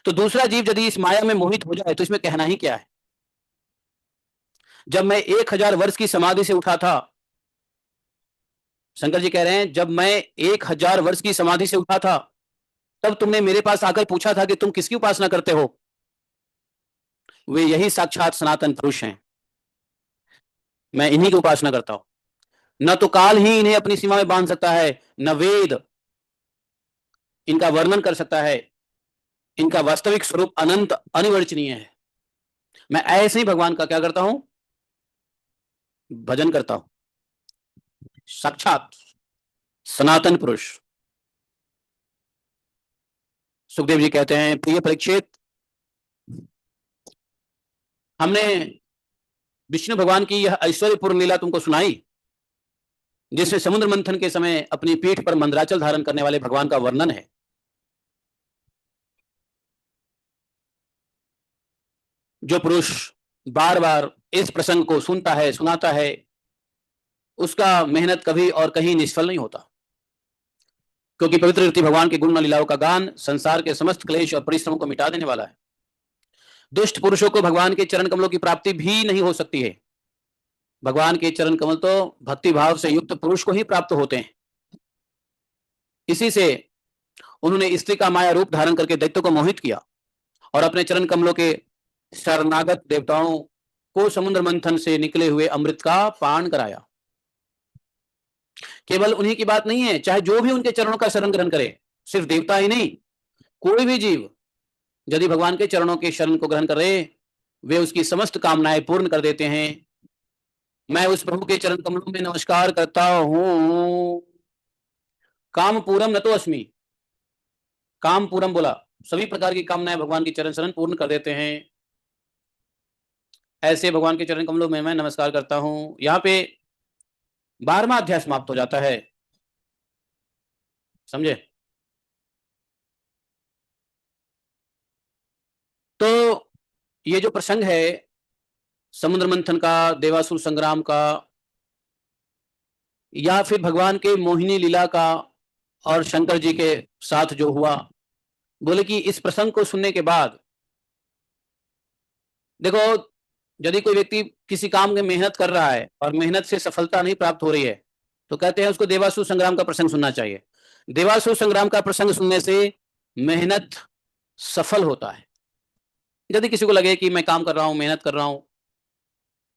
तो दूसरा जीव यदि इस माया में मोहित हो जाए तो इसमें कहना ही क्या है। जब मैं 1000 वर्ष की समाधि से उठा था, शंकर जी कह रहे हैं, जब मैं 1000 वर्ष की समाधि से उठा था तब तुमने मेरे पास आकर पूछा था कि तुम किसकी उपासना करते हो। वे यही साक्षात सनातन पुरुष हैं। मैं इन्हीं की उपासना करता हूं। न तो काल ही इन्हें अपनी सीमा में बांध सकता है, न वेद इनका वर्णन कर सकता है। इनका वास्तविक स्वरूप अनंत अनिवर्चनीय है। मैं ऐसे ही भगवान का क्या करता हूं, भजन करता हूं। साक्षात सनातन पुरुष। सुखदेव जी कहते हैं, प्रिय परीक्षित, हमने विष्णु भगवान की यह ऐश्वर्यपूर्ण लीला तुमको सुनाई, जिसमें समुद्र मंथन के समय अपनी पीठ पर मंदराचल धारण करने वाले भगवान का वर्णन है। जो पुरुष बार बार इस प्रसंग को सुनता है, सुनाता है, उसका मेहनत कभी और कहीं निष्फल नहीं होता। क्योंकि पवित्र रीति भगवान के गुण लीलाओं का गान संसार के समस्त क्लेश और परिश्रमों को मिटा देने वाला है। दुष्ट पुरुषों को भगवान के चरण कमलों की प्राप्ति भी नहीं हो सकती है। भगवान के चरण कमल तो भक्ति भाव से युक्त पुरुष को ही प्राप्त होते हैं। इसी से उन्होंने स्त्री का माया रूप धारण करके दैत्य को मोहित किया और अपने चरण कमलों के शरणागत देवताओं को समुद्र मंथन से निकले हुए अमृत का पान कराया। केवल उन्हीं की बात नहीं है, चाहे जो भी उनके चरणों का शरण ग्रहण करे, सिर्फ देवता ही नहीं, कोई भी जीव यदि भगवान के चरणों के शरण को ग्रहण करे, वे उसकी समस्त कामनाएं पूर्ण कर देते हैं। मैं उस प्रभु के चरण कमलों में नमस्कार करता हूं। काम पूरम न तो अस्मि, काम पूरम बोला, सभी प्रकार की कामनाएं भगवान की चरण शरण पूर्ण कर देते हैं। ऐसे भगवान के चरण कमलों में मैं नमस्कार करता हूं। यहाँ पे 12वां अध्याय समाप्त हो जाता है, समझे। तो ये जो प्रसंग है समुद्र मंथन का, देवासुर संग्राम का, या फिर भगवान के मोहिनी लीला का और शंकर जी के साथ जो हुआ, बोले कि इस प्रसंग को सुनने के बाद देखो, यदि कोई व्यक्ति किसी काम में मेहनत कर रहा है और मेहनत से सफलता नहीं प्राप्त हो रही है, तो कहते हैं उसको देवासुर संग्राम का प्रसंग सुनना चाहिए। देवासुर संग्राम का प्रसंग सुनने से मेहनत सफल होता है। यदि किसी को लगे कि मैं काम कर रहा हूं, मेहनत कर रहा हूं,